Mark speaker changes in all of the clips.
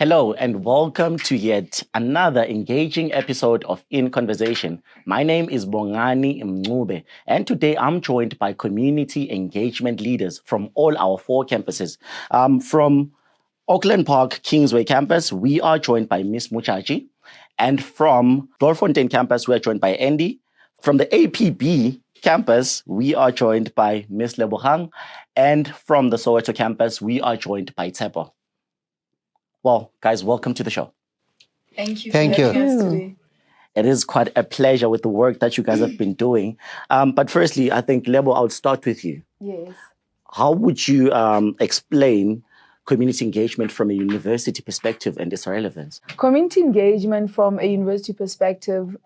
Speaker 1: Hello and welcome to yet another engaging episode of In Conversation. My name is Bongani Mncube, and today I'm joined by community engagement leaders from all our 4 campuses. From Auckland Park Kingsway campus, we are joined by Miss Muchachi, and from Dorfontein campus, we are joined by Andy. From the APB campus, we are joined by Miss Lebogang, and from the Soweto campus, we are joined by Tsepo. Well, guys, welcome to the show.
Speaker 2: Thank you for having us today.
Speaker 1: It is quite a pleasure with the work that you guys have been doing. But firstly, I think, Lebo, I'll start with you.
Speaker 2: Yes.
Speaker 1: How would you explain community engagement from a university perspective and its relevance?
Speaker 2: Community engagement from a university perspective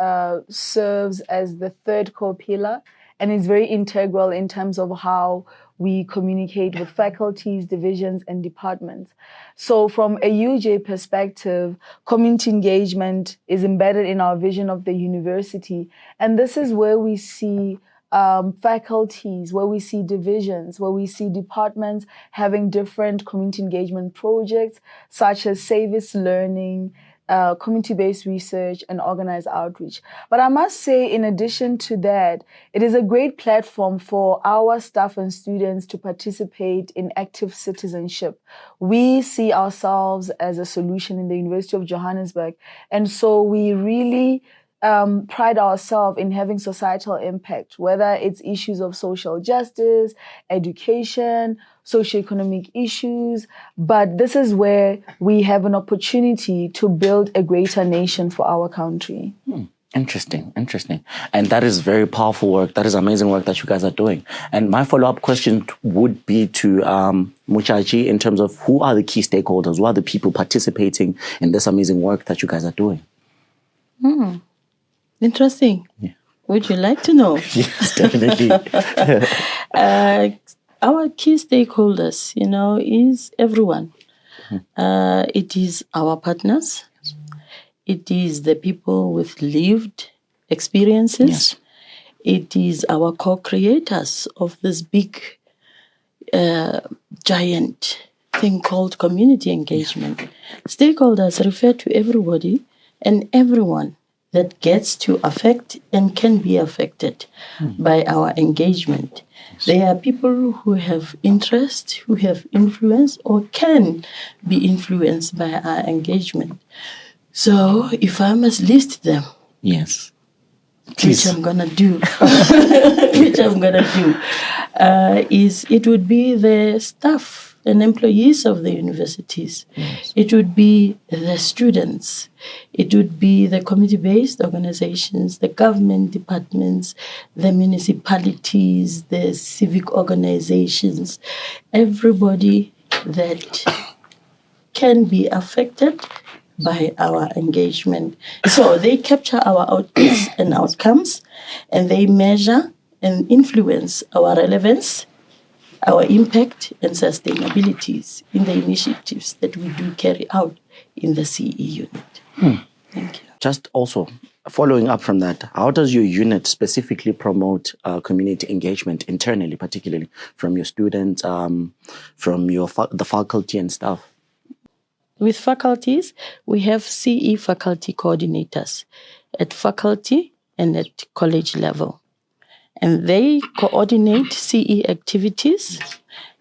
Speaker 2: serves as the third core pillar and is very integral in terms of how we communicate with faculties, divisions, and departments. So from a UJ perspective, community engagement is embedded in our vision of the university. And this is where we see faculties, where we see divisions, where we see departments having different community engagement projects, such as service learning, community-based research, and organized outreach. But I must say, in addition to that, it is a great platform for our staff and students to participate in active citizenship. We see ourselves as a solution in the University of Johannesburg, and so we really pride ourselves in having societal impact, whether it's issues of social justice, education, socioeconomic issues. But this is where we have an opportunity to build a greater nation for our country.
Speaker 1: Interesting. And that is very powerful work. That is amazing work that you guys are doing. And my follow-up question would be to Muchachi in terms of who are the key stakeholders, who are the people participating in this amazing work that you guys are doing?
Speaker 3: Interesting.
Speaker 1: Yeah.
Speaker 3: Would you like to know?
Speaker 1: Yes, definitely.
Speaker 3: Our key stakeholders, is everyone. It is our partners. It is the people with lived experiences.
Speaker 1: Yes.
Speaker 3: It is our co-creators of this big, giant thing called community engagement. Yeah. Stakeholders refer to everybody and everyone that gets to affect and can be affected by our engagement. Yes. They are people who have interest, who have influence, or can be influenced by our engagement. So if I must list them,
Speaker 1: yes,
Speaker 3: which I'm gonna do, is it would be the staff and employees of the universities. Yes. It would be the students. It would be the community-based organizations, the government departments, the municipalities, the civic organizations, everybody that can be affected by our engagement. So they capture our outputs and outcomes, and they measure and influence our relevance, our impact and sustainabilities in the initiatives that we do carry out in the CE unit. Thank you.
Speaker 1: Just also following up from that, how does your unit specifically promote community engagement internally, particularly from your students, from the faculty and staff?
Speaker 3: With faculties, we have CE faculty coordinators at faculty and at college level. And they coordinate CE activities,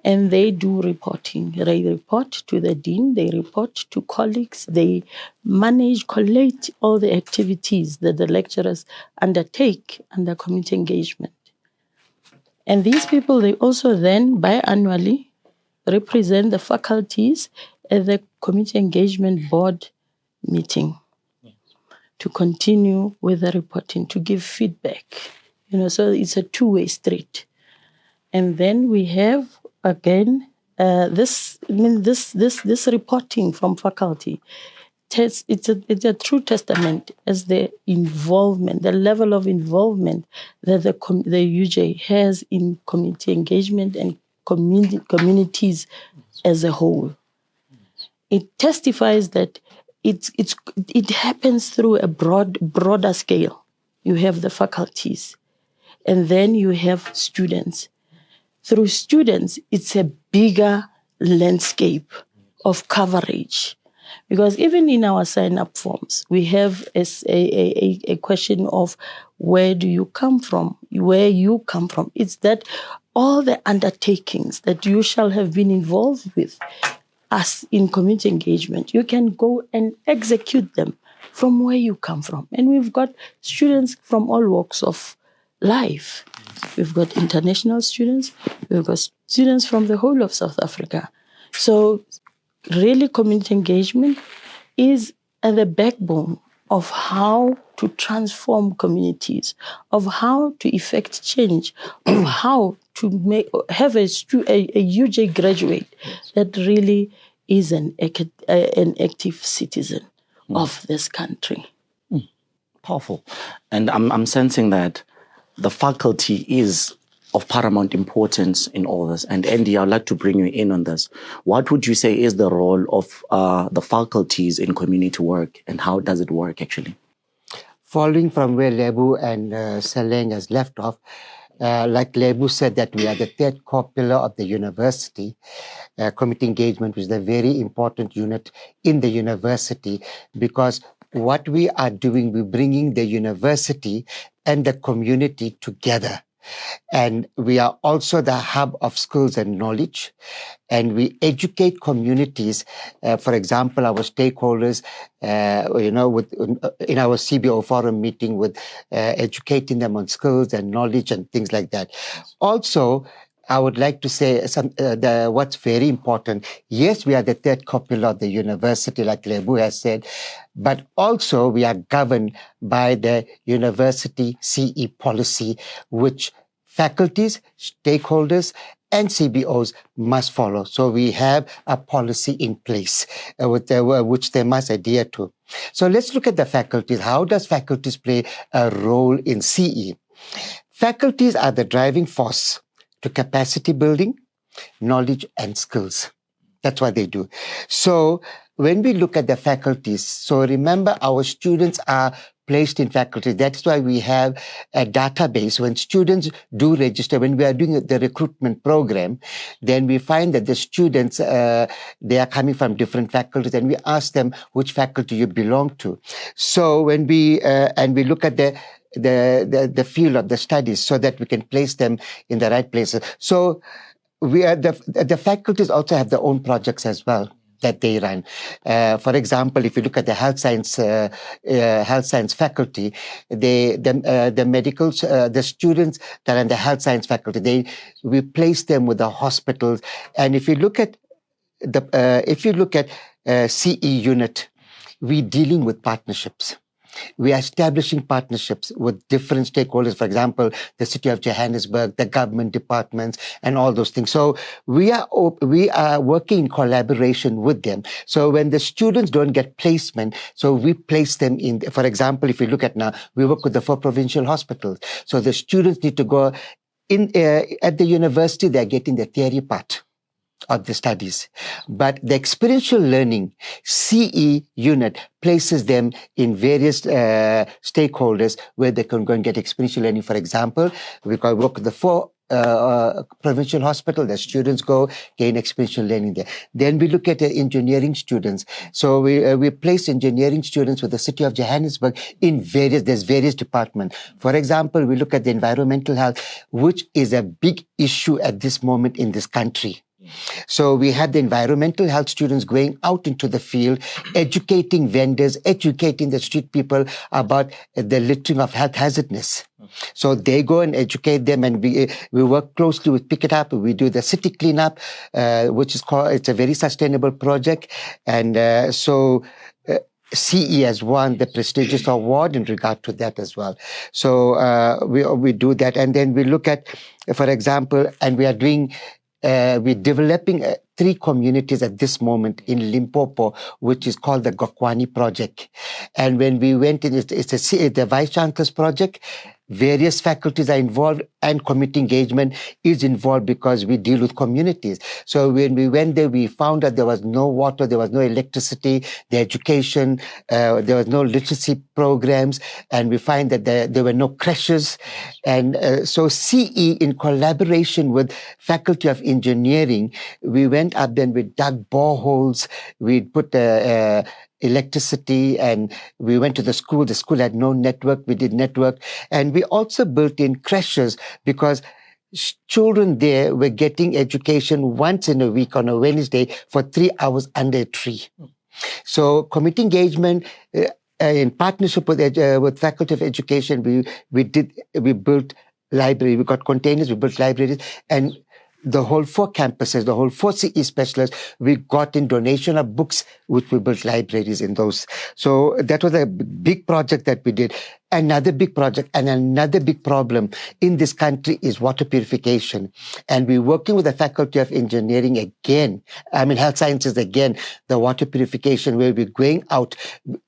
Speaker 3: and they do reporting. They report to the dean, they report to colleagues, they manage, collate all the activities that the lecturers undertake under community engagement. And these people, they also then biannually represent the faculties at the community engagement board meeting to continue with the reporting, to give feedback. So it's a two-way street. And then we have, again, this reporting from faculty. It's a true testament as the involvement, the level of involvement that the UJ has in community engagement and communities as a whole. It testifies that it happens through a broader scale. You have the faculties. And then you have students. Through students, it's a bigger landscape of coverage. Because even in our sign-up forms, we have a question of where do you come from, where you come from. It's that all the undertakings that you shall have been involved with as in community engagement, you can go and execute them from where you come from. And we've got students from all walks of life. We've got international students, we've got students from the whole of South Africa. So really community engagement is at the backbone of how to transform communities, of how to effect change, of how to have a UJ graduate that really is an active citizen of this country.
Speaker 1: Powerful. And I'm sensing that the faculty is of paramount importance in all this. And Andy, I'd like to bring you in on this. What would you say is the role of the faculties in community work, and how does it work actually?
Speaker 4: Following from where Lebu and Seleng has left off, like Lebu said, that we are the third core pillar of the university. Community engagement is a very important unit in the university, because what we are doing, we're bringing the university and the community together. And we are also the hub of skills and knowledge. And we educate communities, for example, our stakeholders, in our CBO forum meeting, with educating them on skills and knowledge and things like that. Also, I would like to say what's very important. Yes, we are the third core pillar of the university, like Lebu has said, but also we are governed by the university CE policy, which faculties, stakeholders, and CBOs must follow. So we have a policy in place which they must adhere to. So let's look at the faculties. How does faculties play a role in CE? Faculties are the driving force to capacity building, knowledge, and skills. That's what they do. So when we look at the faculties, so remember our students are placed in faculty. That's why we have a database. When students do register, when we are doing the recruitment program, then we find that the students, they are coming from different faculties, and we ask them which faculty you belong to. So when we look at the field of the studies, so that we can place them in the right places. So we are the faculties also have their own projects as well that they run. For example, if you look at the health science faculty, the medicals, the students that are in the health science faculty, we place them with the hospitals. And if you look at CE unit, we're dealing with partnerships. We are establishing partnerships with different stakeholders, for example, the City of Johannesburg, the government departments, and all those things. So we are working in collaboration with them. So when the students don't get placement, so we place them in, for example, if you look at now, we work with the 4 provincial hospitals. So the students need to go in at the university, they're getting the theory part of the studies. But the experiential learning CE unit places them in various stakeholders where they can go and get experiential learning. For example, we can work with the 4 provincial hospital, the students go gain experiential learning there. Then we look at the engineering students. So we place engineering students with the City of Johannesburg in there's various departments. For example, we look at the environmental health, which is a big issue at this moment in this country. So we had the environmental health students going out into the field, educating vendors, educating the street people about the littering of health hazardness. So they go and educate them, and we work closely with Pick It Up. We do the city cleanup, which is it's a very sustainable project. And CE has won the prestigious award in regard to that as well. So we do that. And then we look at, for example, and we are doing we're developing 3 communities at this moment in Limpopo, which is called the Gokwani Project. And when we went in, it's the Vice Chancellor's project. Various faculties are involved, and community engagement is involved because we deal with communities. So when we went there, we found that there was no water, there was no electricity, the education, there was no literacy programs, and we find that there were no creches. And so CE, in collaboration with Faculty of Engineering, we went went up then, we dug boreholes, we put electricity, and we went to the school. The school had no network. We did network. And we also built in creches because children there were getting education once in a week on a Wednesday for 3 hours under a tree. So community engagement in partnership with Faculty of Education, we built library. We got containers. We built libraries, and the whole 4 campuses, the whole 4 CE specialists, we got in donation of books, which we built libraries in those. So that was a big project that we did. Another big project and another big problem in this country is water purification. And we're working with the Faculty of Engineering again, Health Sciences again, the water purification, where we're going out.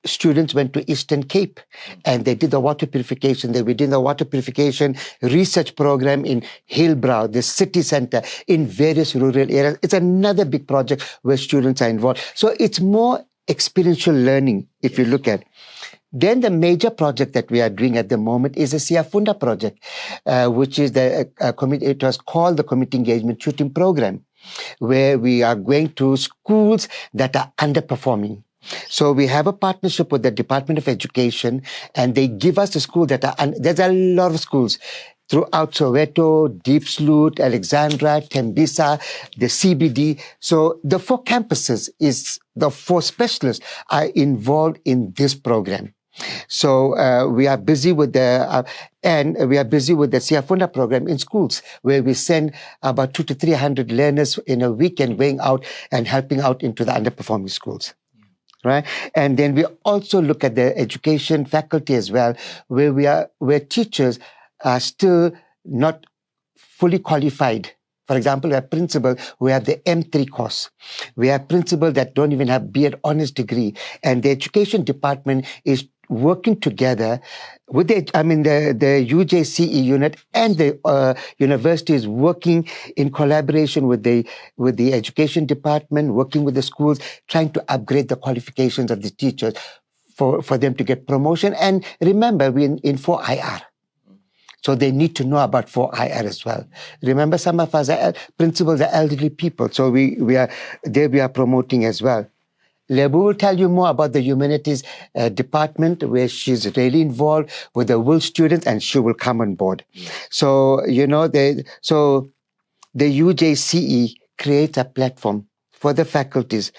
Speaker 4: Students went to Eastern Cape and they did the water purification. They were doing the water purification research program in Hillbrow, the city center, in various rural areas. It's another big project where students are involved. So it's more experiential learning if you look at. Then the major project that we are doing at the moment is the Siafunda project, which is it was called the Community Engagement Tutoring Program, where we are going to schools that are underperforming. So we have a partnership with the Department of Education, and they give us the school that are, there's a lot of schools throughout Soweto, Deep Sloot, Alexandra, Tembisa, the CBD. So the 4 campuses the 4 specialists are involved in this program. So we are busy with the Siafunda program in schools, where we send about 200 to 300 learners in a weekend going out and helping out into the underperforming schools. Right, and then we also look at the education faculty as well, where teachers are still not fully qualified. For example, we have principal who have the M3 course. We have principal that don't even have B.Ed honors degree, and the education department is working together with the UJCE unit and the university is working in collaboration with the education department, working with the schools, trying to upgrade the qualifications of the teachers for them to get promotion. And remember, we're in 4IR. So they need to know about 4IR as well. Remember, some of us are principals are elderly people. So we are promoting as well. Lebu will tell you more about the humanities department, where she's really involved with the WIL students, and she will come on board. So, the UJCE creates a platform for the faculties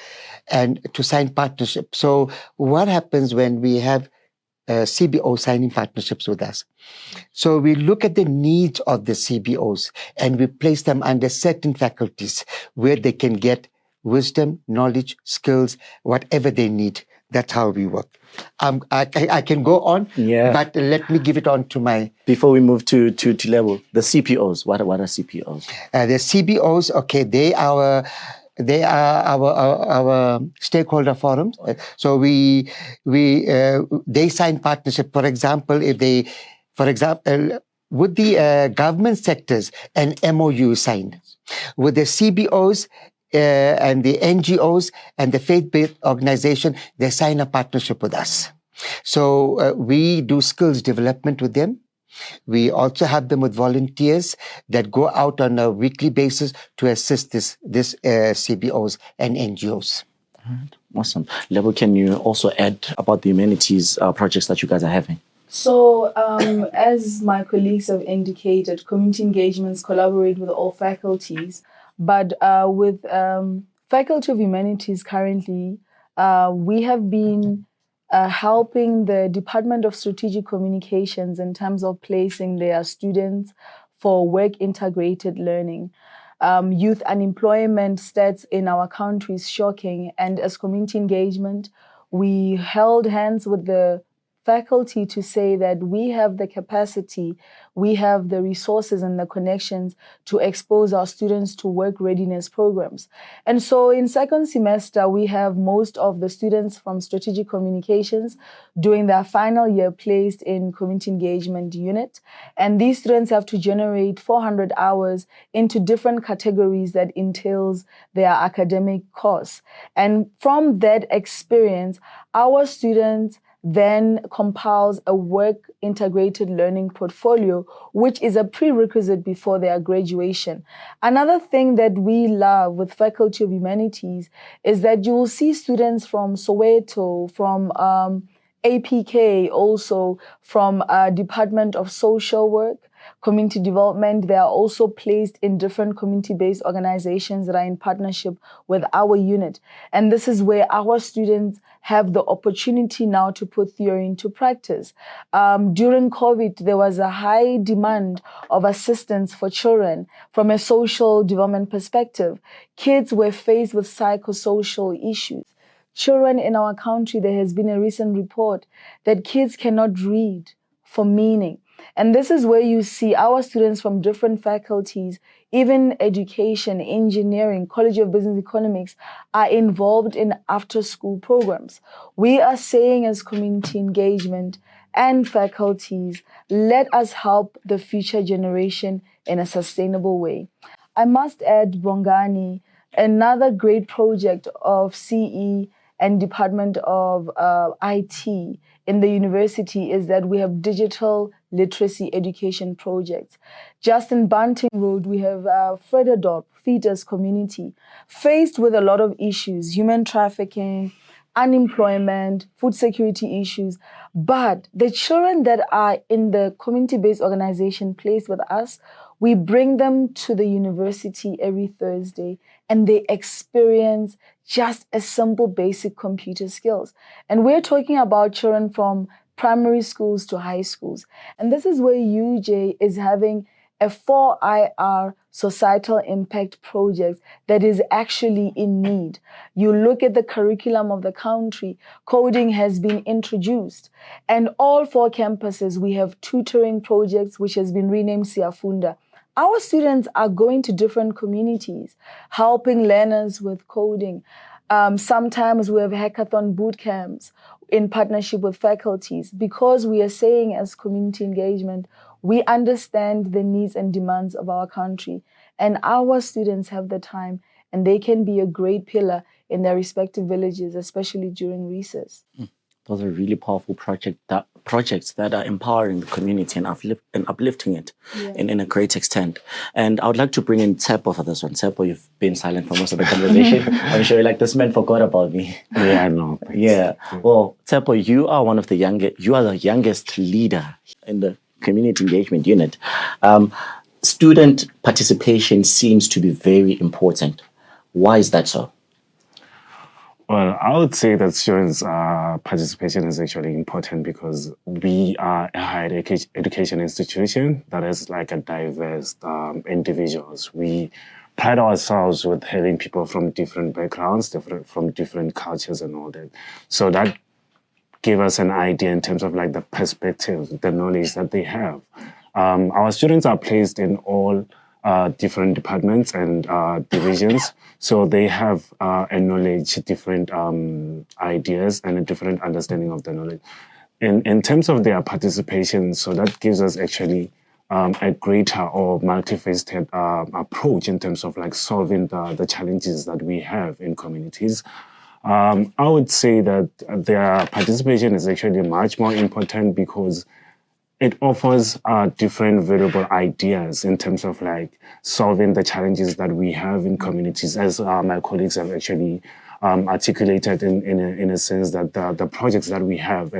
Speaker 4: and to sign partnerships. So what happens when we have CBO signing partnerships with us? So we look at the needs of the CBOs and we place them under certain faculties where they can get wisdom, knowledge, skills, whatever they need. That's how we work. I can go on, but let me give it on to my...
Speaker 1: Before we move to level, the CPOs, what are CPOs?
Speaker 4: The CBOs, okay, they are our stakeholder forums. So they sign partnership. For example, with the government sectors, an MOU signed. With the CBOs, and the NGOs and the faith-based organization, they sign a partnership with us. So we do skills development with them. We also have them with volunteers that go out on a weekly basis to assist this CBOs and NGOs.
Speaker 1: Awesome. Lebo, can you also add about the humanities projects that you guys are having?
Speaker 2: So, as my colleagues have indicated, community engagements collaborate with all faculties. But with Faculty of Humanities currently, we have been helping the Department of Strategic Communications in terms of placing their students for work-integrated learning. Youth unemployment stats in our country is shocking, and as community engagement, we held hands with the faculty to say that we have the capacity, we have the resources and the connections to expose our students to work readiness programs. And so in second semester, we have most of the students from strategic communications doing their final year placed in community engagement unit. And these students have to generate 400 hours into different categories that entails their academic course. And from that experience, our students then compiles a work integrated learning portfolio, which is a prerequisite before their graduation. Another thing that we love with Faculty of Humanities is that you will see students from Soweto, from APK, also from Department of Social Work, Community Development. They are also placed in different community-based organizations that are in partnership with our unit. And this is where our students have the opportunity now to put theory into practice. During COVID, there was a high demand of assistance for children from a social development perspective. Kids were faced with psychosocial issues. Children in our country, there has been a recent report that kids cannot read for meaning. And this is where you see our students from different faculties, even education, engineering, College of Business Economics, are involved in after-school programs. We are saying as community engagement and faculties, let us help the future generation in a sustainable way. I must add, Bongani, another great project of CE and Department of IT in the university is that we have digital literacy education projects. Just in Banting Road, we have Frederdorp, Fetus community, faced with a lot of issues, human trafficking, unemployment, food security issues. But the children that are in the community-based organization placed with us, we bring them to the university every Thursday and they experience just a simple basic computer skills. And we're talking about children from primary schools to high schools. And this is where UJ is having a 4IR societal impact project that is actually in need. You look at the curriculum of the country, coding has been introduced. And all 4 campuses, we have tutoring projects, which has been renamed Siafunda. Our students are going to different communities, helping learners with coding. Sometimes we have hackathon boot camps in partnership with faculties because we are saying as community engagement, we understand the needs and demands of our country, and our students have the time and they can be a great pillar in their respective villages, especially during recess.
Speaker 1: Those are really powerful projects that are empowering the community and uplifting it in a great extent. And I would like to bring in Tsepo for this one. Tsepo, you've been silent for most of the conversation. I'm sure you're like, this man forgot about me.
Speaker 5: Yeah, I know.
Speaker 1: Yeah. Well, Tsepo, you are one of the youngest leader in the community engagement unit. Student participation seems to be very important. Why is that so?
Speaker 5: Well, I would say that students' participation is actually important because we are a higher education institution that is like a diverse individuals. We pride ourselves with having people from different backgrounds, from different cultures and all that. So that give us an idea in terms of like the perspective, the knowledge that they have. Our students are placed in all different departments and divisions. So they have a knowledge, different ideas and a different understanding of the knowledge. In terms of their participation, so that gives us actually a greater or multifaceted approach in terms of like solving the challenges that we have in communities. I would say that their participation is actually much more important because it offers different variable ideas in terms of like solving the challenges that we have in communities, as my colleagues have actually articulated in a sense that the projects that we have,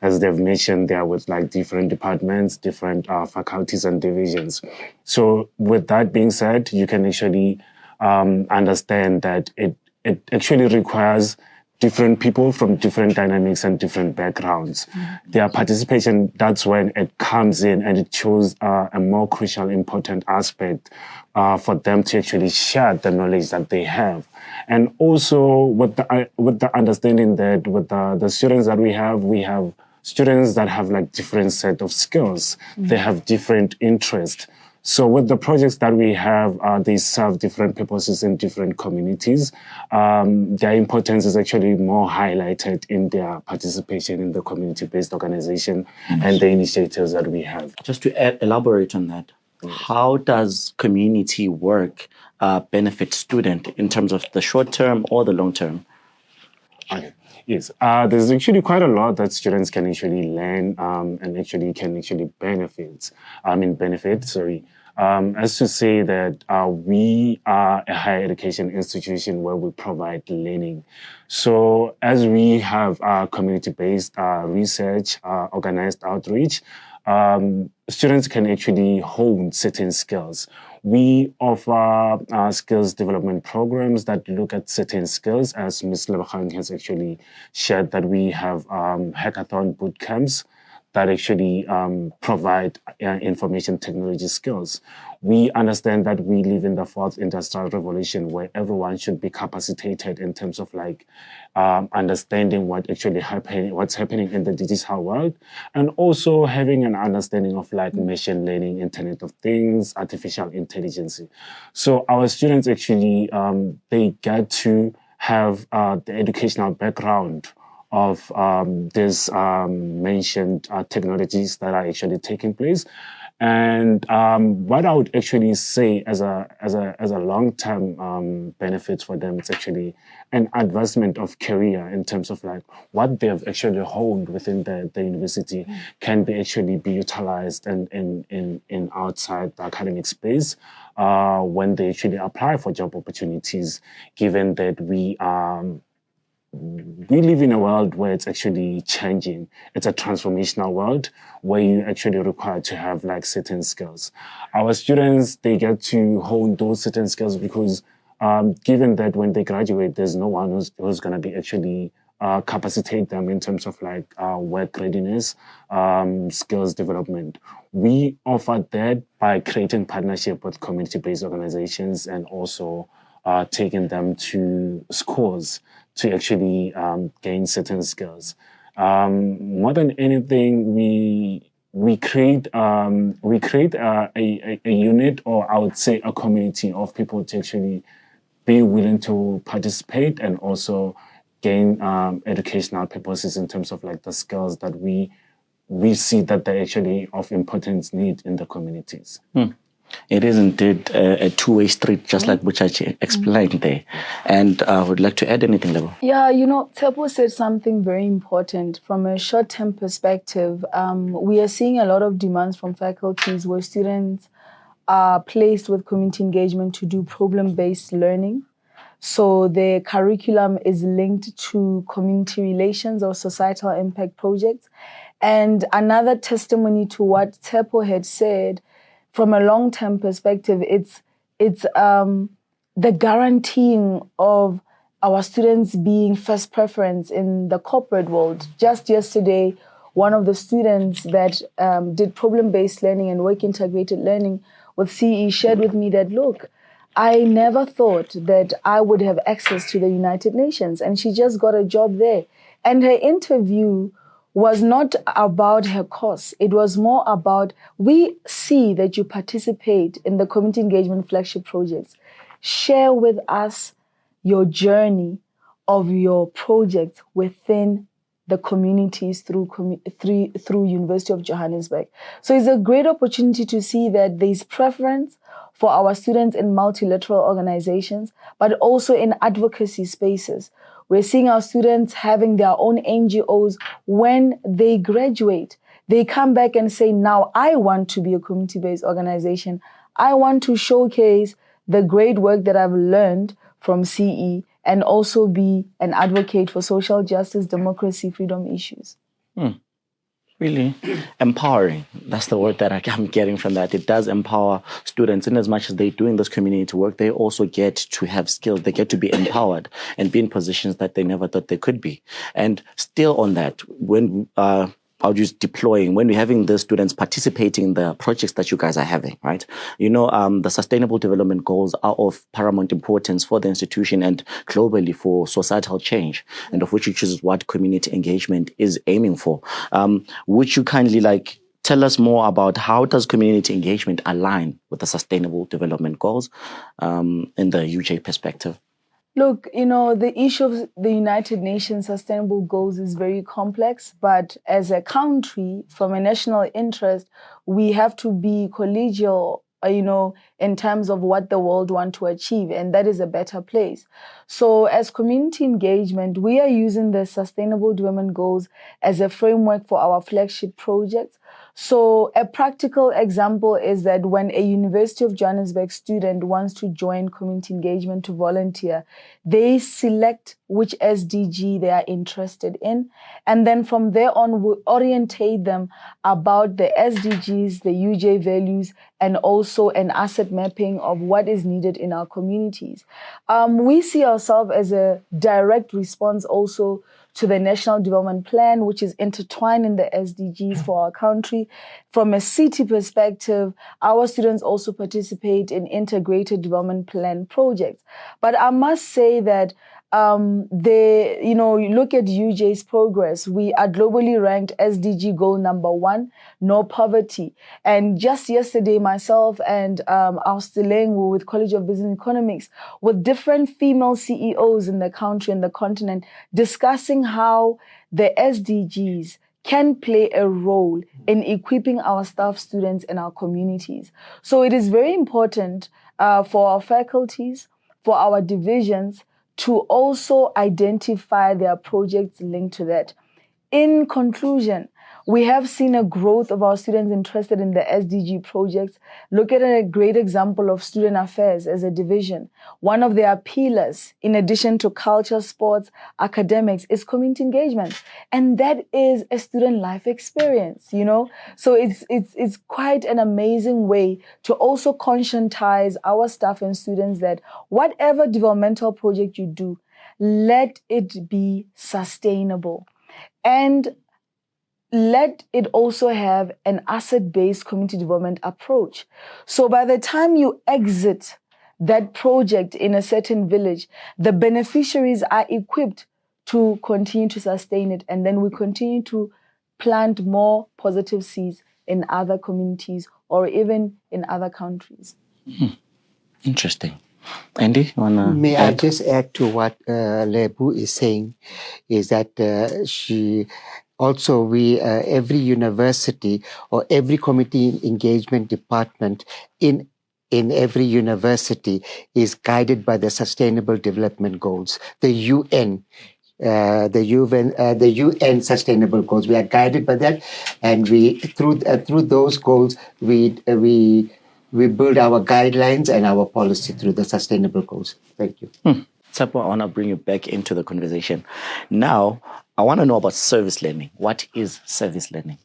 Speaker 5: as they've mentioned, they are with like different departments, different faculties and divisions. So with that being said, you can actually understand that it actually requires different people from different dynamics and different backgrounds. Their participation, that's when it comes in and it shows a more crucial, important aspect for them to actually share the knowledge that they have. And also with the understanding that with the students that we have students that have like different set of skills. They have different interests. So with the projects that we have, they serve different purposes in different communities. Their importance is actually more highlighted in their participation in the community-based organization and the initiatives that we have.
Speaker 1: Just to elaborate on that, how does community work benefit student in terms of the short term or the long term?
Speaker 5: Okay. Yes, there's actually quite a lot that students can actually learn and actually can actually benefit. Sorry, as to say that we are a higher education institution where we provide learning. So as we have community-based research, organized outreach, students can actually hone certain skills. We offer skills development programs that look at certain skills, as Ms. Lebachang has actually shared that we have hackathon boot camps that actually provide information technology skills. We understand that we live in the fourth industrial revolution where everyone should be capacitated in terms of like understanding what's happening in the digital world, and also having an understanding of like machine learning, Internet of Things, artificial intelligence. So our students actually, they get to have the educational background of these mentioned technologies that are actually taking place. And what I would actually say as a long-term benefit for them, it's actually an advancement of career in terms of like what they have actually honed within the university can be actually be utilized in outside the academic space when they actually apply for job opportunities, given that we live in a world where it's actually changing. It's a transformational world where you actually require to have like certain skills. Our students, they get to hone those certain skills because given that when they graduate, there's no one who's going to be actually capacitate them in terms of like work readiness, skills development. We offer that by creating partnership with community-based organizations and also taking them to schools to actually gain certain skills. More than anything, we create a unit, or I would say a community of people to actually be willing to participate and also gain educational purposes in terms of like the skills that we see that they're actually of importance need in the communities.
Speaker 1: It is indeed a two-way street, just like Buchachi explained there. And I would like to add anything, Lebo.
Speaker 2: Yeah, Tepo said something very important. From a short-term perspective, we are seeing a lot of demands from faculties where students are placed with community engagement to do problem-based learning. So the curriculum is linked to community relations or societal impact projects. And another testimony to what Tepo had said, from a long-term perspective, it's the guaranteeing of our students being first preference in the corporate world. Just yesterday, one of the students that did problem-based learning and work-integrated learning with CE shared with me that, look, I never thought that I would have access to the United Nations, and she just got a job there. And her interview was not about her course. It was more about, we see that you participate in the community engagement flagship projects. Share with us your journey of your project within the communities through University of Johannesburg. So it's a great opportunity to see that there's preference for our students in multilateral organizations, but also in advocacy spaces. We're seeing our students having their own NGOs. When they graduate, they come back and say, now I want to be a community-based organization. I want to showcase the great work that I've learned from CE and also be an advocate for social justice, democracy, freedom issues.
Speaker 1: Really empowering. That's the word that I'm getting from that. It does empower students in as much as they're doing this community work. They also get to have skills. They get to be empowered and be in positions that they never thought they could be. And still on that, when I'll use deploying, when we're having the students participating in the projects that you guys are having, right? The Sustainable Development Goals are of paramount importance for the institution and globally for societal change, and of which is what community engagement is aiming for. Would you kindly tell us more about how does community engagement align with the Sustainable Development Goals in the UJ perspective?
Speaker 2: Look, the issue of the United Nations Sustainable Goals is very complex, but as a country, from a national interest, we have to be collegial, in terms of what the world wants to achieve, and that is a better place. So as community engagement, we are using the Sustainable Development Goals as a framework for our flagship projects. So a practical example is that when a University of Johannesburg student wants to join community engagement to volunteer, they select which SDG they are interested in. And then from there on, we orientate them about the SDGs, the UJ values, and also an asset mapping of what is needed in our communities. We see ourselves as a direct response also to the National Development Plan, which is intertwined in the SDGs for our country. From a city perspective, our students also participate in integrated development plan projects. But I must say that you look at UJ's progress. We are globally ranked SDG goal number 1, no poverty. And just yesterday, myself and our Stileng were with College of Business and Economics with different female CEOs in the country and the continent discussing how the SDGs can play a role in equipping our staff, students, and our communities. So it is very important for our faculties, for our divisions, to also identify their projects linked to that. In conclusion, we have seen a growth of our students interested in the SDG projects. Look at a great example of student affairs as a division. One of their pillars, in addition to culture, sports, academics, is community engagement. And that is a student life experience, So it's quite an amazing way to also conscientize our staff and students that whatever developmental project you do, let it be sustainable. And let it also have an asset-based community development approach. So by the time you exit that project in a certain village, the beneficiaries are equipped to continue to sustain it. And then we continue to plant more positive seeds in other communities or even in other countries.
Speaker 1: Interesting. Andy, you wanna
Speaker 4: May
Speaker 1: add?
Speaker 4: I just add to what Lebu is saying, is that every university or every community engagement department in every university is guided by the Sustainable Development Goals, the UN. The UN Sustainable Goals. We are guided by that, and we through those goals we build our guidelines and our policy through the Sustainable Goals. Thank you.
Speaker 1: Tsepo, I want to bring you back into the conversation. Now, I want to know about service learning. What is service learning?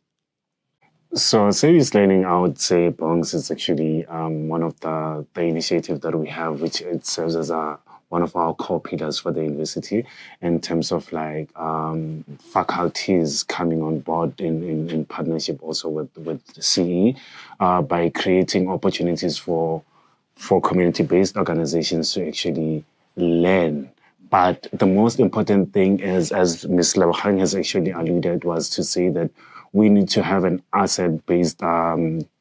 Speaker 5: So service learning, I would say, Bongs, is actually one of the initiatives that we have, which it serves as one of our core pillars for the university in terms of faculties coming on board in partnership also with CE by creating opportunities for community-based organizations to actually learn. But the most important thing is, as Ms. Lebogang has actually alluded, was to say that we need to have an asset-based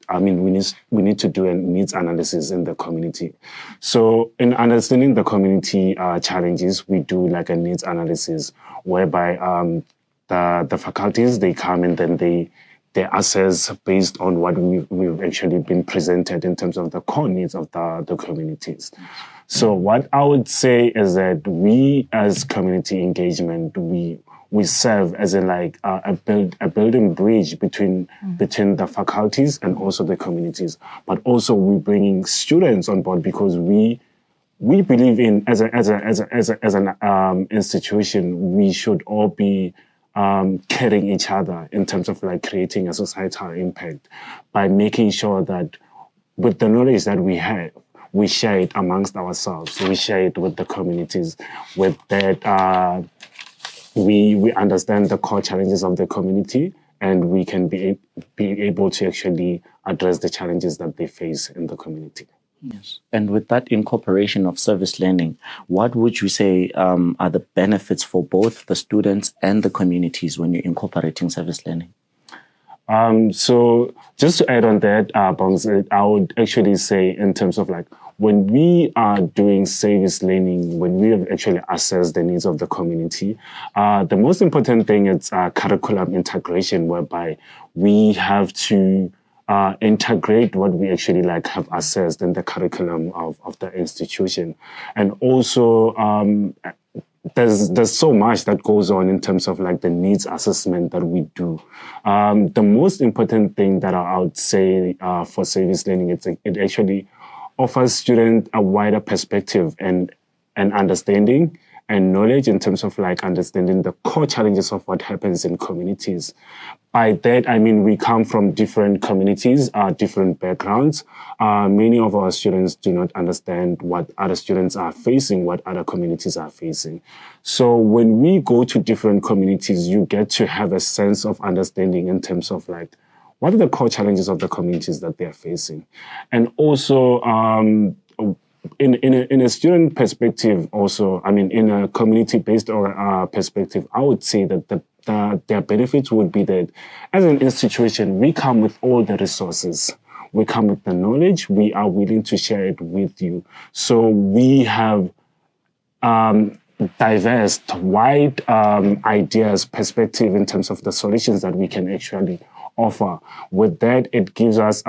Speaker 5: we need to do a needs analysis in the community. So in understanding the community challenges, we do like a needs analysis whereby the faculties, they come and then they assess based on what we've actually been presented in terms of the core needs of the communities. So what I would say is that we as community engagement, we serve as a building bridge between the faculties and also the communities, but also we're bringing students on board because we believe in as an institution we should all be carrying each other in terms of creating a societal impact by making sure that with the knowledge that we have, we share it amongst ourselves, we share it with the communities. With that, we understand the core challenges of the community, and we can be able to actually address the challenges that they face in the community.
Speaker 1: Yes. And with that incorporation of service learning, what would you say are the benefits for both the students and the communities when you're incorporating service learning?
Speaker 5: So just to add on that, Bongs, I would actually say in terms of when we are doing service learning, when we have actually assessed the needs of the community, the most important thing is curriculum integration, whereby we have to integrate what we actually like have assessed in the curriculum of the institution. And also, there's so much that goes on in terms of like the needs assessment that we do. The most important thing that I would say for service learning, it actually offers students a wider perspective and understanding and knowledge in terms of like understanding the core challenges of what happens in communities. By that, I mean, we come from different communities, different backgrounds. Many of our students do not understand what other students are facing, what other communities are facing. So when we go to different communities, you get to have a sense of understanding in terms of like, what are the core challenges of the communities that they are facing? And also, in a student perspective also, I mean, in a community-based perspective, I would say that their benefits would be that as an institution, we come with all the resources. We come with the knowledge. We are willing to share it with you. So we have diverse, wide ideas, perspective in terms of the solutions that we can actually offer. With that, it gives us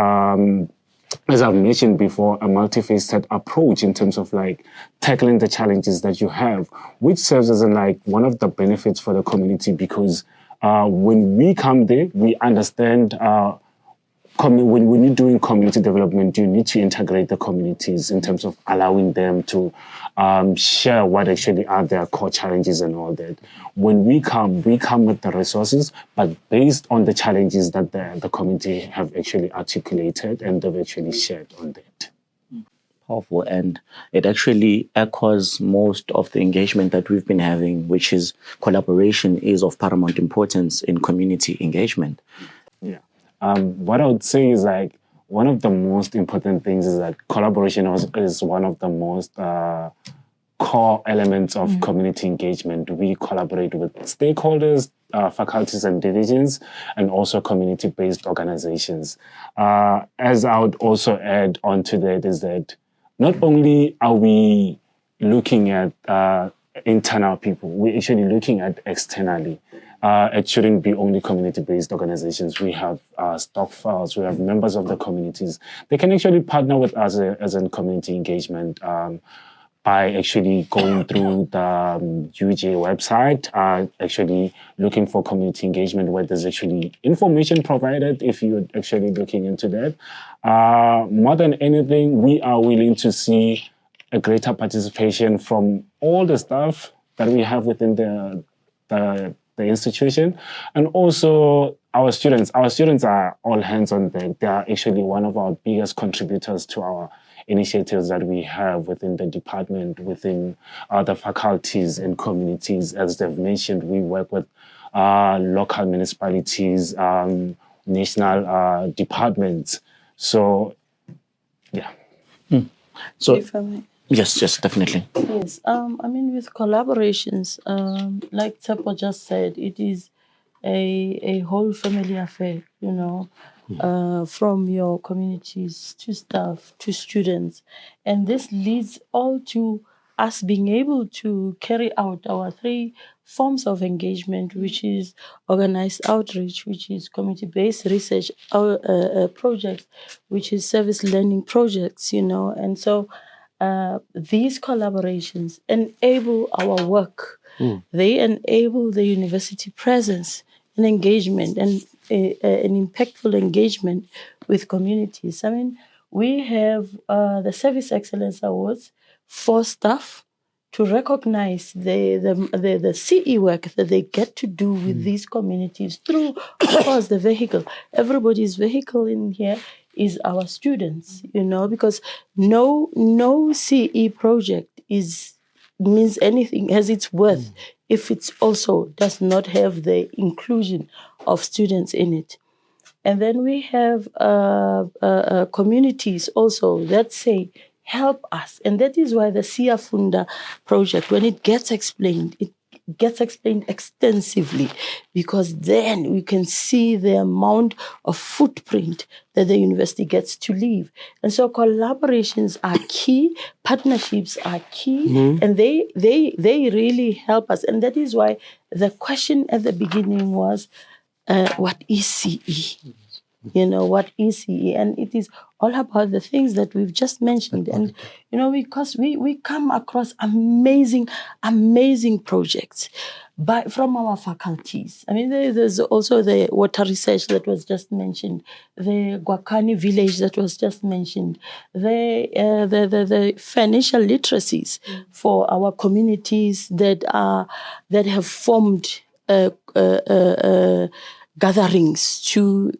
Speaker 5: as I've mentioned before, a multifaceted approach in terms of like tackling the challenges that you have, which serves as like one of the benefits for the community because when we come there, we understand when you're doing community development, you need to integrate the communities in terms of allowing them to share what actually are their core challenges and all that. When we come with the resources, but based on the challenges that the community have actually articulated and they've actually shared on that.
Speaker 1: Powerful, and it actually echoes most of the engagement that we've been having, which is collaboration is of paramount importance in community engagement.
Speaker 5: Yeah. What I would say is like one of the most important things is that collaboration is one of the most core elements of community engagement. We collaborate with stakeholders, faculties and divisions, and also community-based organizations. As I would also add on to that is that not only are we looking at internal people, we're actually looking at externally. It shouldn't be only community-based organizations. We have stock files, we have members of the communities. They can actually partner with us as in community engagement by actually going through the UJ website, actually looking for community engagement where there's actually information provided if you're actually looking into that. More than anything, we are willing to see a greater participation from all the staff that we have within the institution, and also our students. Our students are all hands on deck. They are actually one of our biggest contributors to our initiatives that we have within the department, within the faculties and communities. As they've mentioned, we work with local municipalities, national departments. So, yeah.
Speaker 1: So,
Speaker 3: If I may.
Speaker 1: yes, definitely.
Speaker 3: Yes, I mean, with collaborations, like Tsepo just said, it is a whole family affair, you know, from your communities to staff to students. And this leads all to us being able to carry out our 3 forms of engagement, which is organized outreach, which is community-based research projects, which is service learning projects, you know. And so these collaborations enable our work. They enable the university presence and engagement and an impactful engagement with communities. I mean, we have the Service Excellence Awards for staff to recognize the CE work that they get to do with these communities through, of course, the vehicle. Everybody's vehicle in here is our students, you know, because no CE project means anything, has its worth, if it also does not have the inclusion of students in it. And then we have communities also that say, help us. And that is why the Siafunda project, when it gets explained extensively, because then we can see the amount of footprint that the university gets to leave. And so collaborations are key, partnerships are key, and they really help us. And that is why the question at the beginning was, what is CE? What is CE? And it is all about the things that we've just mentioned. And, because we come across amazing projects from our faculties. I mean, there's also the water research that was just mentioned, the Gwakani village that was just mentioned, the financial literacies for our communities that have formed gatherings to,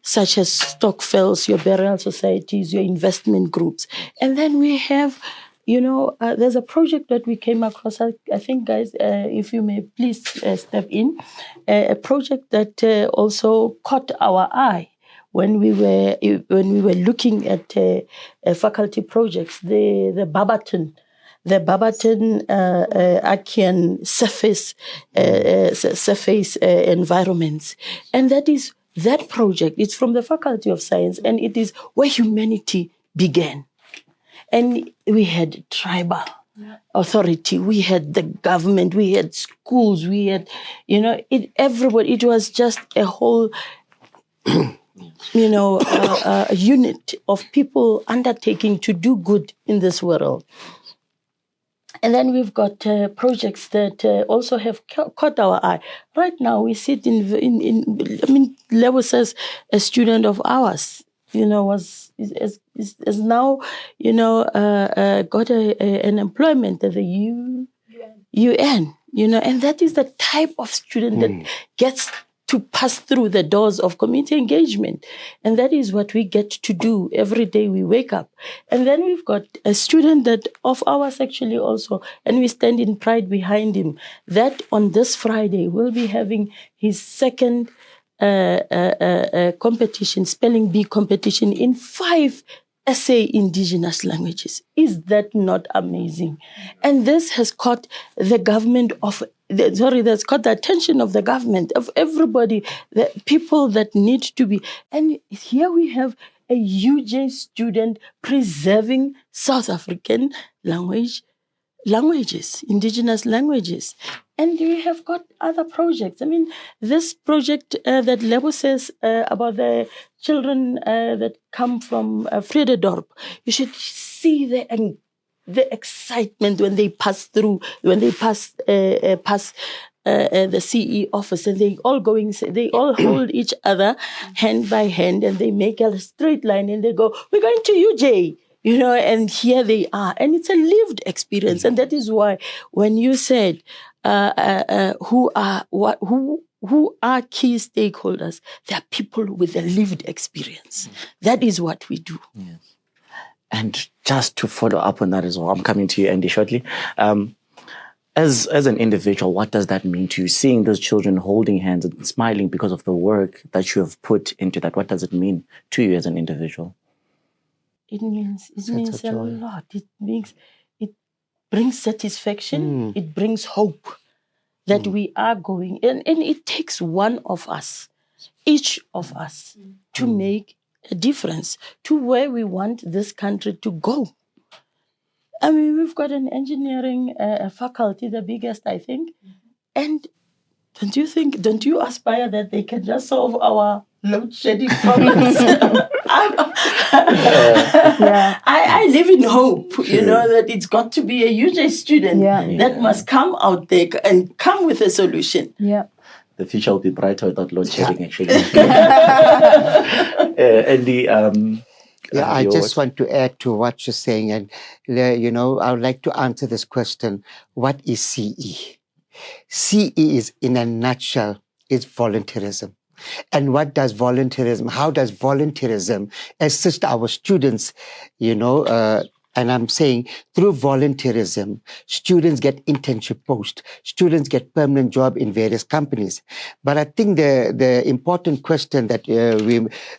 Speaker 3: such as stokvels, your burial societies, your investment groups. And then we have, there's a project that we came across, I think, guys, if you may please step in, a project that also caught our eye when we were looking at faculty projects, the Barberton. The Barberton Achean surface environments. And that project, it's from the Faculty of Science, and it is where humanity began. And we had tribal authority, we had the government, we had schools, we had, everybody. It was just a whole, a unit of people undertaking to do good in this world. And then we've got projects that also have caught our eye. Right now, we sit Lebo says a student of ours, is now, got an employment at the UN, and that is the type of student that gets to pass through the doors of community engagement. And that is what we get to do every day we wake up. And then we've got a student that of ours actually also, and we stand in pride behind him, that on this Friday will be having his second competition, spelling bee competition in 5 essay indigenous languages. Is that not amazing? And this has caught the government that's caught the attention of the government, of everybody, the people that need to be. And here we have a UJ student preserving South African languages, indigenous languages. And we have got other projects. I mean, this project that Lebo says about the children that come from Vredendorp, you should see the excitement when they pass the CE office, and they all hold each other hand by hand, and they make a straight line, and they go, "We're going to UJ." And here they are. And it's a lived experience. And that is why when you said who are key stakeholders, they are people with a lived experience. That is what we do.
Speaker 1: Yes. And just to follow up on that as well, I'm coming to you, Andy, shortly. As an individual, what does that mean to you? Seeing those children holding hands and smiling because of the work that you have put into that, what does it mean to you as an individual?
Speaker 3: It means a lot. It brings satisfaction. It brings hope that we are going. And it takes one of us, each of us, to make a difference to where we want this country to go. I mean, we've got an engineering faculty, the biggest, I think. And don't you aspire that they can just solve our load shedding problems? I live in hope, that it's got to be a UJ student that must come out there and come with a solution.
Speaker 2: Yeah.
Speaker 1: The future will be brighter without load shedding, actually. And
Speaker 4: I just want to add to what you're saying. And, I would like to answer this question. What is CE? CE is, in a nutshell, is volunteerism. And what does volunteerism, how does volunteerism assist our students, and I'm saying through volunteerism, students get internship posts, students get permanent job in various companies. But I think the important question that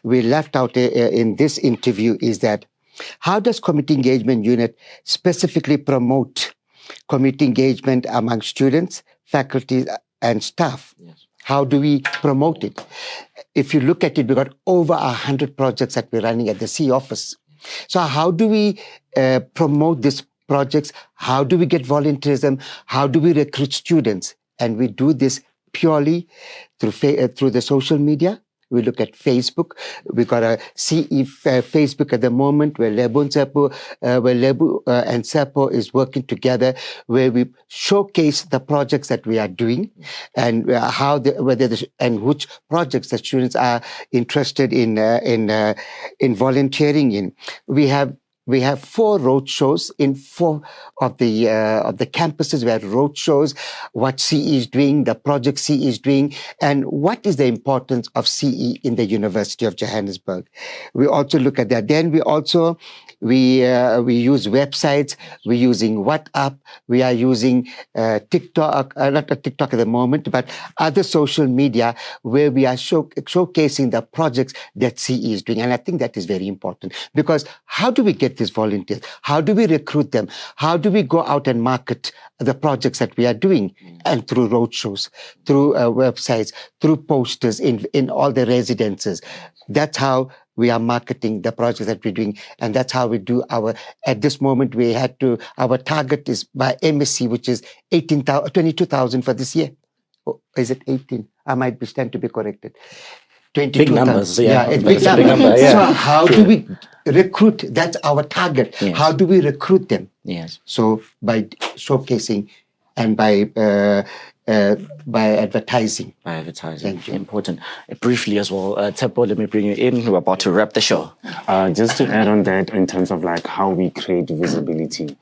Speaker 4: we left out in this interview is that how does Community Engagement Unit specifically promote community engagement among students, faculty, and staff?
Speaker 1: Yes.
Speaker 4: How do we promote it? If you look at it, we've got over 100 projects that we're running at the CE office. So how do we promote these projects? How do we get volunteerism? How do we recruit students? And we do this purely through the social media. We look at Facebook. We got a CE Facebook at the moment where Lebu and Sepo is working together, where we showcase the projects that we are doing and and which projects the students are interested in volunteering in. We have 4 road shows in 4 of the campuses. We have road shows, what CE is doing, the project CE is doing, and what is the importance of CE in the University of Johannesburg. We also look at that. Then we use websites. We're using WhatsApp. We are using TikTok, not a TikTok at the moment, but other social media where we are showcasing the projects that CE is doing. And I think that is very important, because how do we get these volunteers? How do we recruit them? How do we go out and market the projects that we are doing? And through roadshows, through websites, through posters in all the residences. That's how we are marketing the projects that we're doing. And that's how we do at this moment, our target is by MSc, which is 22,000 for this year. Or is it 18? I might stand to be corrected.
Speaker 1: Big numbers, yeah.
Speaker 4: It's big numbers. So how do we recruit? That's our target.
Speaker 1: Yes.
Speaker 4: How do we recruit them?
Speaker 1: Yes.
Speaker 4: So by showcasing and by advertising.
Speaker 1: By advertising.
Speaker 4: Thank you.
Speaker 1: Important. Briefly as well, Tepo, let me bring you in. We're about to wrap the show.
Speaker 5: Just to add on that, in terms of like how we create visibility,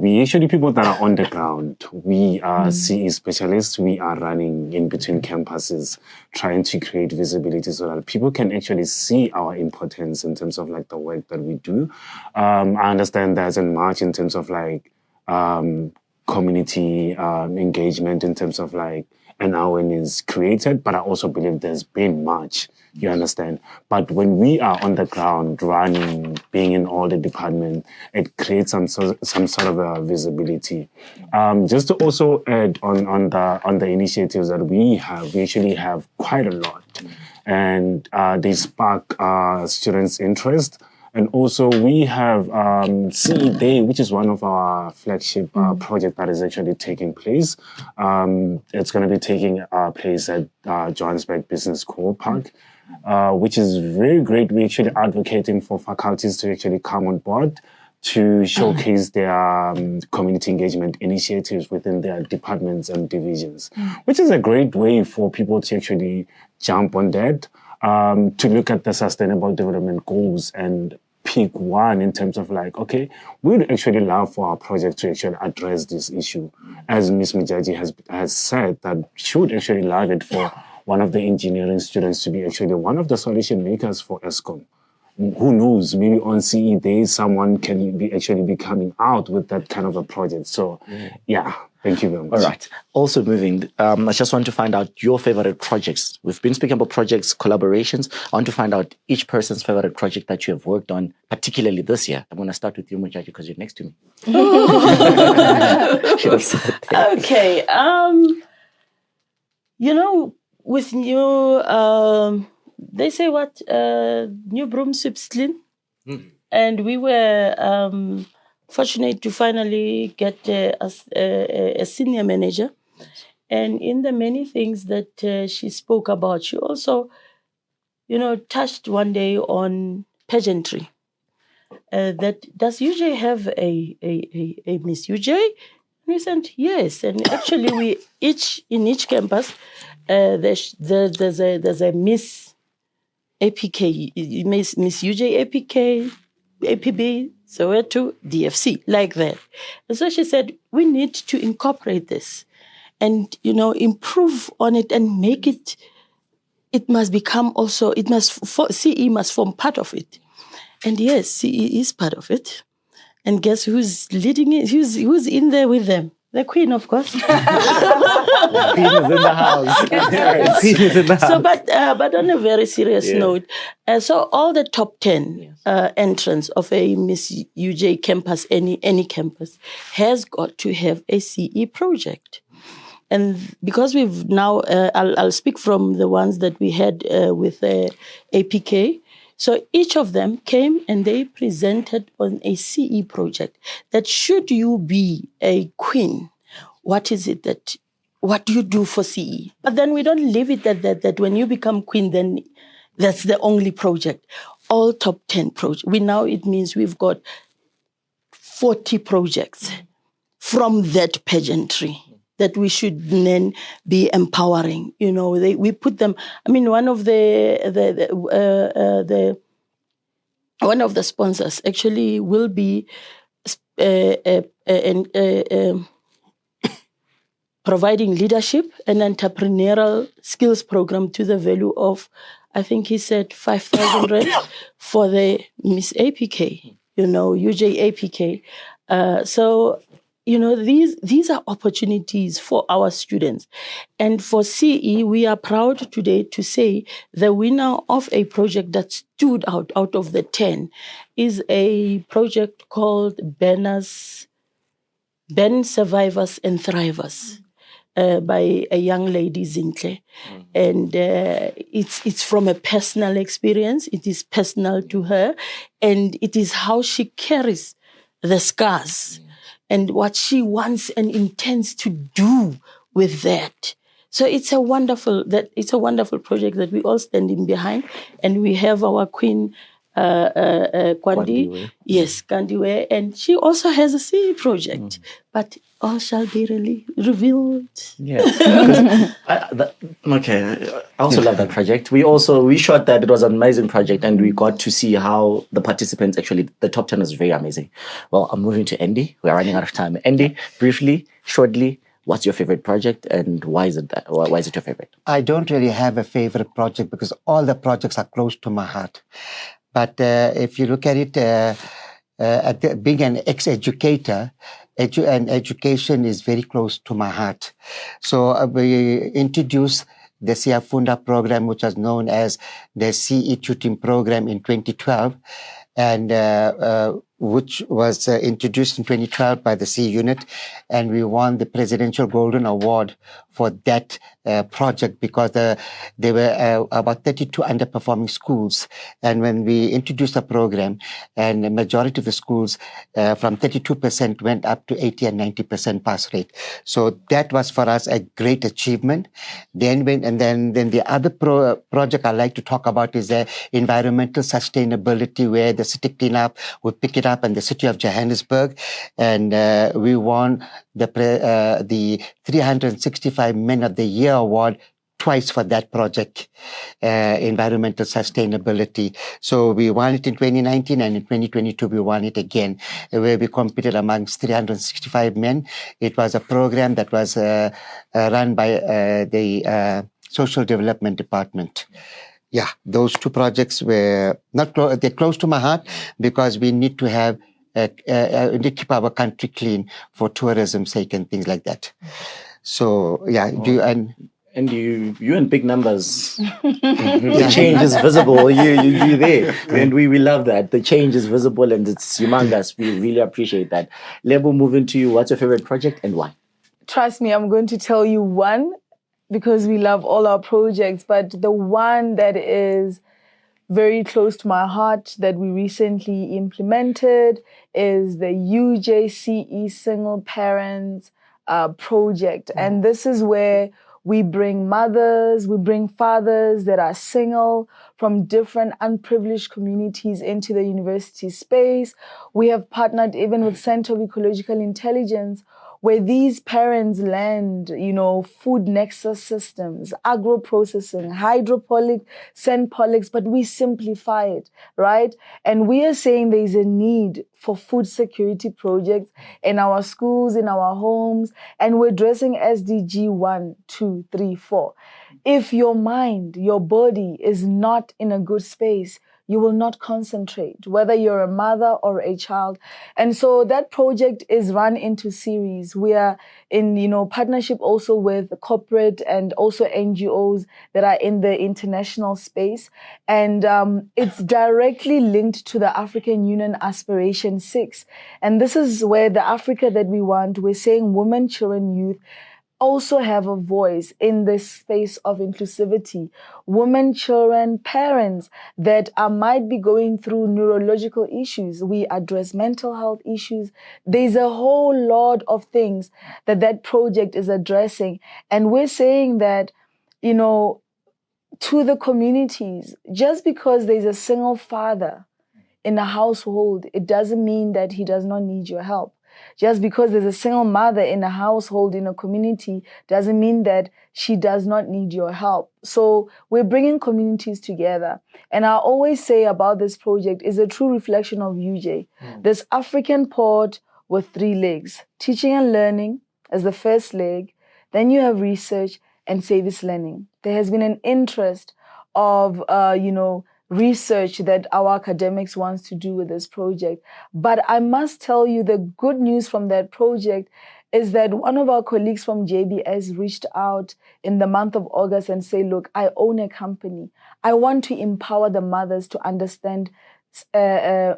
Speaker 5: we actually people that are on the ground. We are CE specialists. We are running in between campuses, trying to create visibility so that people can actually see our importance in terms of like the work that we do. I understand there isn't much in terms of like community engagement, in terms of like an awareness created, but I also believe there's been much. You understand? But when we are on the ground, running, being in all the departments, it creates some sort of a visibility. Just to also add on the initiatives that we actually have quite a lot, and they spark students' interest. And also we have CE Day, which is one of our flagship project that is actually taking place. It's going to be taking place at Johannesburg Business School Park, which is very great. We're actually advocating for faculties to actually come on board to showcase their community engagement initiatives within their departments and divisions, which is a great way for people to actually jump on that. To look at the sustainable development goals and pick one in terms of like, okay, we'd actually love for our project to actually address this issue. As Ms. Mijaji has said, that she would actually love it for one of the engineering students to be actually one of the solution makers for ESCOM. Who knows, maybe on CE Day, someone can be coming out with that kind of a project. So, yeah. Thank you very much.
Speaker 1: All right. Also moving, I just want to find out your favorite projects. We've been speaking about projects, collaborations. I want to find out each person's favorite project that you have worked on, particularly this year. I'm going to start with you, Mujaji, because you're next to me.
Speaker 3: Okay. With new, they say what? New broom sweeps clean. And we were fortunate to finally get a senior manager. And in the many things that she spoke about, she also, touched one day on pageantry. That does UJ have a Miss UJ? And we said yes. And actually, in each campus, there's a Miss APK, Miss UJ APK, APB, Soweto, DFC, like that. And so she said, we need to incorporate this and, improve on it and make it must become also, CE must form part of it. And yes, CE is part of it. And guess who's leading it? Who's in there with them? The Queen, of course.
Speaker 1: The Queen is in the house. The Queen is in the house.
Speaker 3: So, but on a very serious note, so all the top 10 entrants of a Miss UJ campus, any campus, has got to have a CE project. And because we've now, I'll speak from the ones that we had with APK. So each of them came and they presented on a CE project that should you be a queen, what do you do for CE? But then we don't leave it at that when you become queen, then That's the only project. All top 10 projects. It means we've got 40 projects from that pageantry that we should then be empowering. We put them. One of the sponsors actually will be providing leadership and entrepreneurial skills program to the value of, I think he said 5,000 rand for the Miss APK, UJAPK. So these are opportunities for our students. And for CE, we are proud today to say the winner of a project that stood out of the 10 is a project called Ben Survivors and Thrivers. By a young lady, Zintle. And it's from a personal experience. It is personal to her. And it is how she carries the scars and what she wants and intends to do with that. So it's a wonderful project that we all standing behind. And we have our queen, Kwandi. Yes, Kandiwe. And she also has a CE project. But all shall be revealed.
Speaker 1: Yeah. Okay. I also love that project. We shot that. It was an amazing project, and we got to see how the participants actually, the top 10 was very amazing. Well, I'm moving to Andy. We're running out of time. Andy, briefly, shortly, what's your favorite project and why is it that? Why is it your favorite?
Speaker 4: I don't really have a favorite project because all the projects are close to my heart. But if you look at it, being an ex-educator, and education is very close to my heart. So we introduced the Siafunda program, which was known as the CE Tutoring Program in 2012, and which was introduced in 2012 by the C unit, and we won the Presidential Golden Award for that project because there were about 32 underperforming schools, and when we introduced the program, and the majority of the schools from 32% went up to 80 and 90% pass rate. So that was for us a great achievement. Then the other project I like to talk about is the environmental sustainability, where the city cleanup would pick it up and the city of Johannesburg, and we won the 365 Men of the Year award twice for that project, environmental sustainability. So we won it in 2019, and in 2022 we won it again, where we competed amongst 365 men. It was a program that was run by the Social Development Department. Yeah, those two projects were they're close to my heart because we need to have we need to keep our country clean for tourism's sake and things like that. So yeah,
Speaker 1: and you in big numbers. The change is visible. You there, and we love that. The change is visible and it's humongous. We really appreciate that. Lebo, moving to you. What's your favorite project and why?
Speaker 2: Trust me, I'm going to tell you one, because we love all our projects, but the one that is very close to my heart that we recently implemented is the UJCE Single Parents project. And this is where we bring mothers, we bring fathers that are single from different unprivileged communities into the university space. We have partnered even with Center of Ecological Intelligence, where these parents learned, food nexus systems, agro-processing, hydroponic, synpolics, but we simplify it, right? And we are saying there's a need for food security projects in our schools, in our homes, and we're addressing SDG 1, 2, 3, 4. If your mind, your body is not in a good space, you will not concentrate, whether you're a mother or a child. And so that project is run into series. We are in, partnership also with corporate and also NGOs that are in the international space. And it's directly linked to the African Union Aspiration 6. And this is where the Africa that we want, we're saying women, children, youth, also have a voice in this space of inclusivity. Women, children, parents that might be going through neurological issues. We address mental health issues. There's a whole lot of things that project is addressing. And we're saying that, to the communities. Just because there's a single father in a household, it doesn't mean that he does not need your help. Just because there's a single mother in a household, in a community, doesn't mean that she does not need your help. So we're bringing communities together. And I always say about this project is a true reflection of UJ. This African port with 3 legs, teaching and learning as the first leg. Then you have research and service learning. There has been an interest of, research that our academics wants to do with this project. But I must tell you the good news from that project is that one of our colleagues from JBS reached out in the month of August and say, look, I own a company. I want to empower the mothers to understand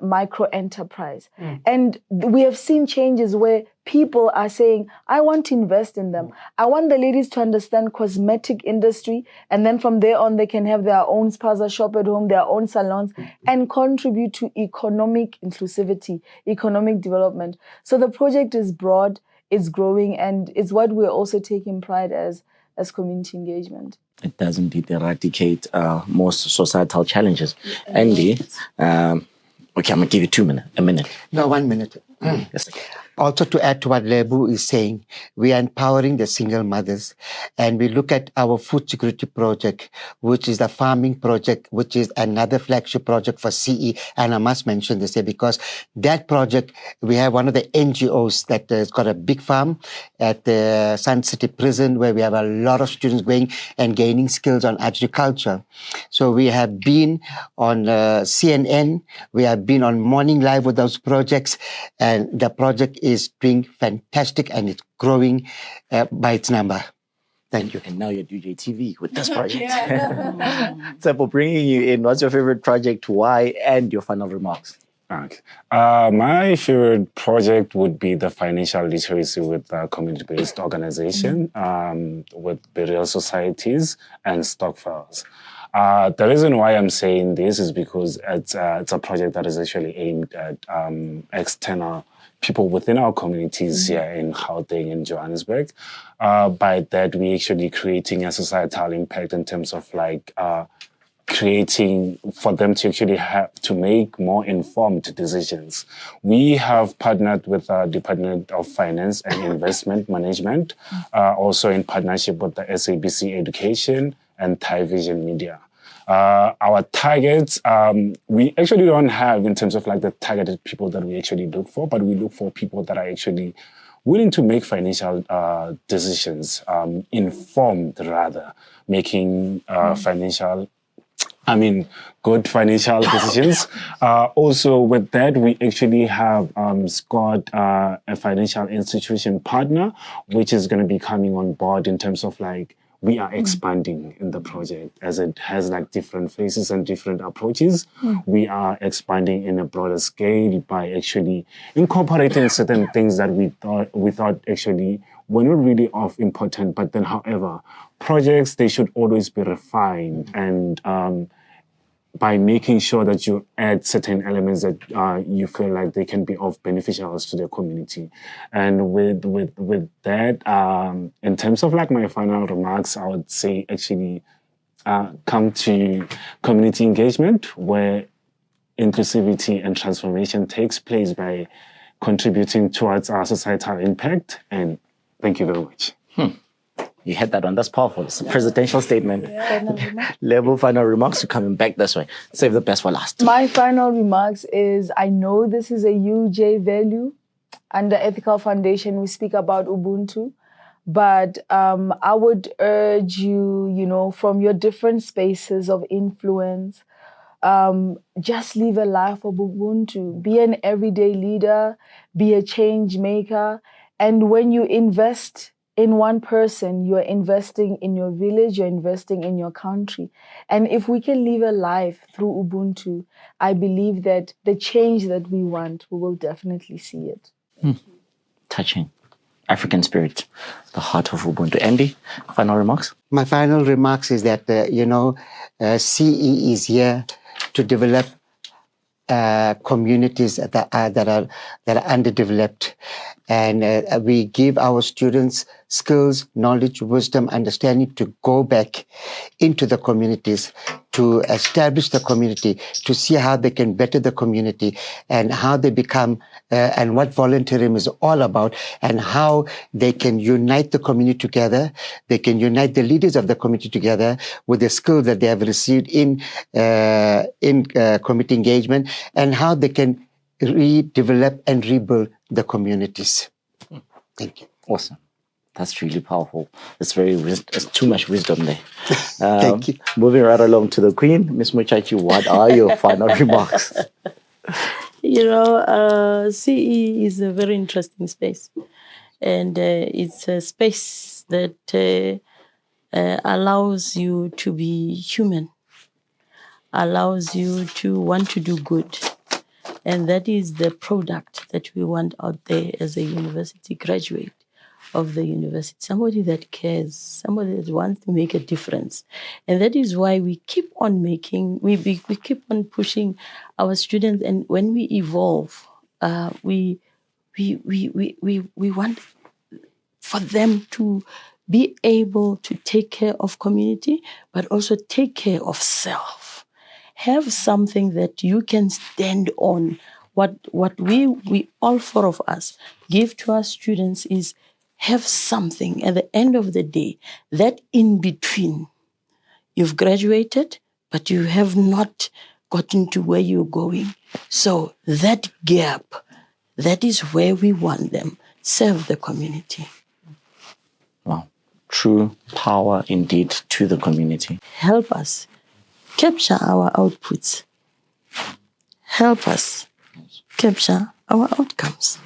Speaker 2: micro enterprise. And we have seen changes where people are saying, I want to invest in them. I want the ladies to understand cosmetic industry, and then from there on they can have their own spaza shop at home, their own salons, and contribute to economic inclusivity, economic development. So the project is broad, it's growing, and it's what we're also taking pride as community engagement.
Speaker 1: It does indeed eradicate most societal challenges. Andy, okay, I'm going to give you a minute.
Speaker 4: No, 1 minute.
Speaker 1: Yes.
Speaker 4: Also, to add to what Lebu is saying, we are empowering the single mothers, and we look at our food security project, which is the farming project, which is another flagship project for CE. And I must mention this here because that project, we have one of the NGOs that has got a big farm at the Sun City Prison, where we have a lot of students going and gaining skills on agriculture. So we have been on CNN, we have been on Morning Live with those projects, and the project is doing fantastic and it's growing by its number. Thank you.
Speaker 1: And now you're at UJTV with this project. So for bringing you in, what's your favorite project, why, and your final remarks?
Speaker 5: Okay. My favorite project would be the financial literacy with a community-based organization, with burial societies and stockpiles. The reason why I'm saying this is because it's a project that is actually aimed at external people within our communities here in Gauteng and Johannesburg. By that, we're actually creating a societal impact in terms of creating for them to actually have to make more informed decisions. We have partnered with the Department of Finance and Investment Management, also in partnership with the SABC Education and Thai Vision Media. Our targets, we actually don't have in terms of the targeted people that we actually look for, but we look for people that are actually willing to make financial decisions, informed rather, making good financial decisions. Also with that, we actually have got a financial institution partner, which is going to be coming on board in terms of we are expanding in the project as it has different phases and different approaches. We are expanding in a broader scale by actually incorporating certain things that we thought actually were not really of important, but then however, projects, they should always be refined and by making sure that you add certain elements that you feel like they can be of beneficials to the community. And with that, in terms of my final remarks, I would say actually come to community engagement where inclusivity and transformation takes place by contributing towards our societal impact. And thank you very much.
Speaker 1: You had that one. That's powerful. It's a presidential statement. Level final remarks. You're coming back this way. Save the best for last.
Speaker 2: My final remarks is, I know this is a UJ value. Under Ethical Foundation, we speak about Ubuntu. But I would urge you, from your different spaces of influence, just live a life of Ubuntu. Be an everyday leader. Be a change maker. And when you invest in one person, you're investing in your village, you're investing in your country. And if we can live a life through Ubuntu, I believe that the change that we want, we will definitely see it.
Speaker 1: Touching. African spirit, the heart of Ubuntu. Andy, final remarks?
Speaker 4: My final remarks is that, CE is here to develop communities that are underdeveloped, and we give our students skills, knowledge, wisdom, understanding to go back into the communities, to establish the community, to see how they can better the community and how they become and what volunteerism is all about and how they can unite the community together. They can unite the leaders of the community together with the skills that they have received in community engagement and how they can redevelop and rebuild the communities. Thank you.
Speaker 1: Awesome. That's really powerful. It's it's too much wisdom there.
Speaker 4: Thank you.
Speaker 1: Moving right along to the Queen, Miss Muchachi, what are your final remarks?
Speaker 3: CE is a very interesting space. And it's a space that allows you to be human, allows you to want to do good. And that is the product that we want out there as a university graduate of the university. Somebody that cares, somebody that wants to make a difference. And that is why we keep on we keep on pushing our students. And when we evolve, we want for them to be able to take care of community, but also take care of self. Have something that you can stand on. What we all four of us give to our students is have something at the end of the day, that in between. You've graduated, but you have not gotten to where you're going. So that gap, that is where we want them. Serve the community.
Speaker 1: Wow. True power indeed to the community.
Speaker 3: Help us capture our outputs. Help us capture our outcomes.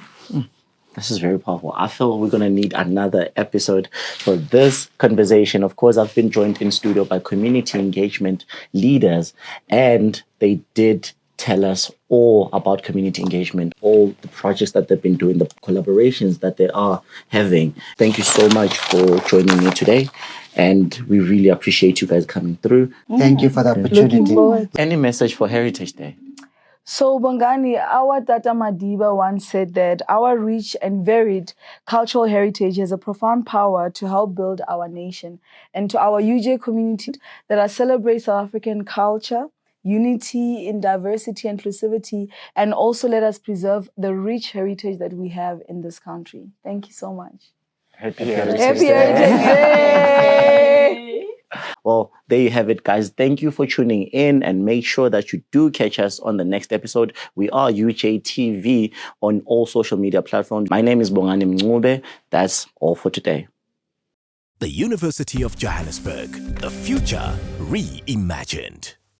Speaker 1: This is very powerful. I feel we're going to need another episode for this conversation. Of course, I've been joined in studio by community engagement leaders, and they did tell us all about community engagement, all the projects that they've been doing, the collaborations that they are having. Thank you so much for joining me today, and we really appreciate you guys coming through.
Speaker 4: Thank you for the opportunity.
Speaker 1: Any message for Heritage Day?
Speaker 2: So, Bongani, our Tata Madiba once said that our rich and varied cultural heritage has a profound power to help build our nation. And to our UJ community that celebrates South African culture, unity in diversity, inclusivity, and also let us preserve the rich heritage that we have in this country. Thank you so much.
Speaker 1: Happy
Speaker 2: Heritage Day!
Speaker 1: Well, there you have it, guys. Thank you for tuning in, and make sure that you do catch us on the next episode. We are UJTV on all social media platforms. My name is Bongani. That's all for today.
Speaker 6: The University of Johannesburg, the future reimagined.